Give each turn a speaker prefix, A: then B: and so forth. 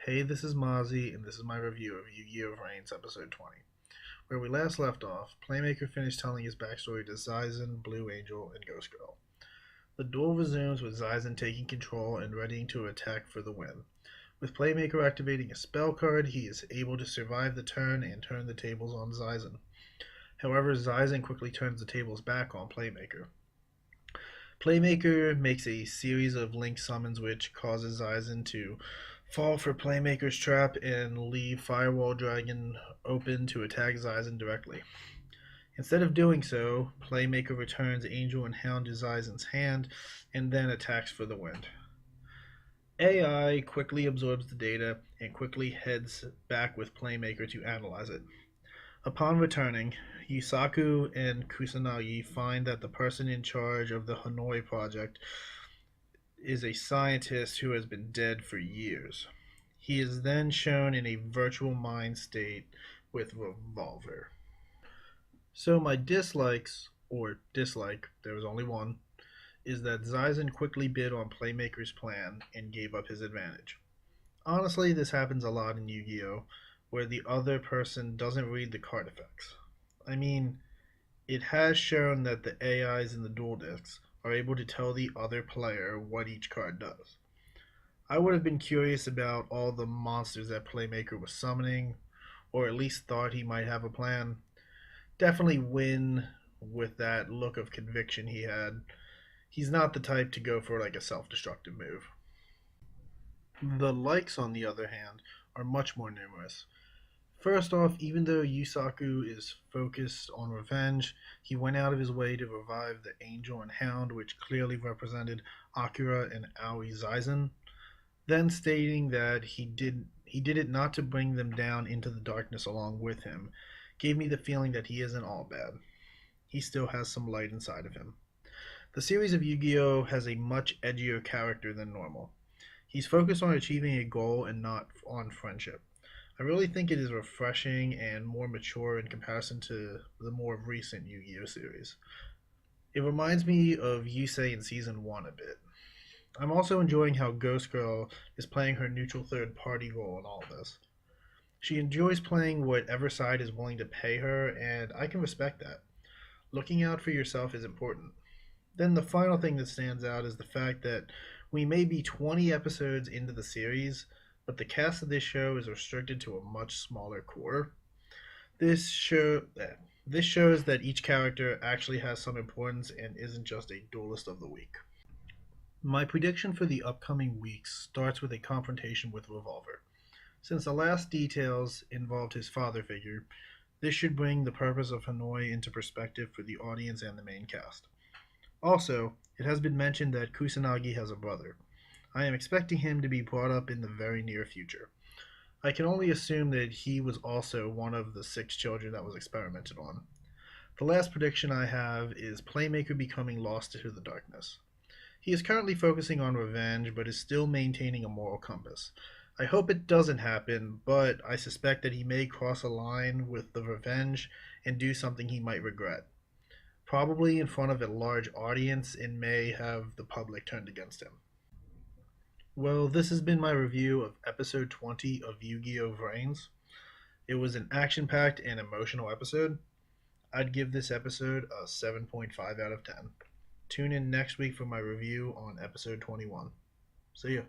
A: Hey, this is Mozzie, and this is my review of Yu-Gi-Oh! VRAINS Episode 20. Where we last left off, Playmaker finished telling his backstory to Zyzen, Blue Angel, and Ghost Girl. The duel resumes with Zyzen taking control and readying to attack for the win. With Playmaker activating a spell card, he is able to survive the turn and turn the tables on Zyzen. However, Zyzen quickly turns the tables back on Playmaker. Playmaker makes a series of link summons which causes Zyzen to fall for Playmaker's trap and leave Firewall Dragon open to attack Zyzen directly. Instead of doing so, Playmaker returns Angel and Hound to Zyzen's hand and then attacks for the win. AI quickly absorbs the data and quickly heads back with Playmaker to analyze it. Upon returning, Yusaku and Kusanagi find that the person in charge of the Hanoi project is a scientist who has been dead for years. He is then shown in a virtual mind state with Revolver. So my dislikes, or dislike, there was only one, is that Zyzen quickly bid on Playmaker's plan and gave up his advantage. Honestly, this happens a lot in Yu-Gi-Oh! Where the other person doesn't read the card effects. I mean, it has shown that the AIs in the duel discs are able to tell the other player what each card does. I would have been curious about all the monsters that Playmaker was summoning, or at least thought he might have a plan. Definitely win with that look of conviction he had. He's not the type to go for like a self-destructive move. The likes, on the other hand, are much more numerous. First off, even though Yusaku is focused on revenge, he went out of his way to revive the Angel and Hound, which clearly represented Akira and Aoi Zyzen, then stating that he did it not to bring them down into the darkness along with him, gave me the feeling that he isn't all bad. He still has some light inside of him. The series of Yu-Gi-Oh! Has a much edgier character than normal. He's focused on achieving a goal and not on friendship. I really think it is refreshing and more mature in comparison to the more recent Yu-Gi-Oh! Series. It reminds me of Yusei in Season 1 a bit. I'm also enjoying how Ghost Girl is playing her neutral third party role in all of this. She enjoys playing whatever side is willing to pay her, and I can respect that. Looking out for yourself is important. Then the final thing that stands out is the fact that we may be 20 episodes into the series, but the cast of this show is restricted to a much smaller core. This show this shows that each character actually has some importance and isn't just a duelist of the week. My prediction for the upcoming weeks starts with a confrontation with Revolver. Since the last details involved his father figure, this should bring the purpose of Hanoi into perspective for the audience and the main cast. Also, it has been mentioned that Kusanagi has a brother. I am expecting him to be brought up in the very near future. I can only assume that he was also one of the 6 children that was experimented on. The last prediction I have is Playmaker becoming lost to the darkness. He is currently focusing on revenge, but is still maintaining a moral compass. I hope it doesn't happen, but I suspect that he may cross a line with the revenge and do something he might regret. Probably in front of a large audience and may have the public turned against him. Well, this has been my review of episode 20 of Yu Gi Oh! VRAINS. It was an action packed and emotional episode. I'd give this episode a 7.5 out of 10. Tune in next week for my review on episode 21. See ya.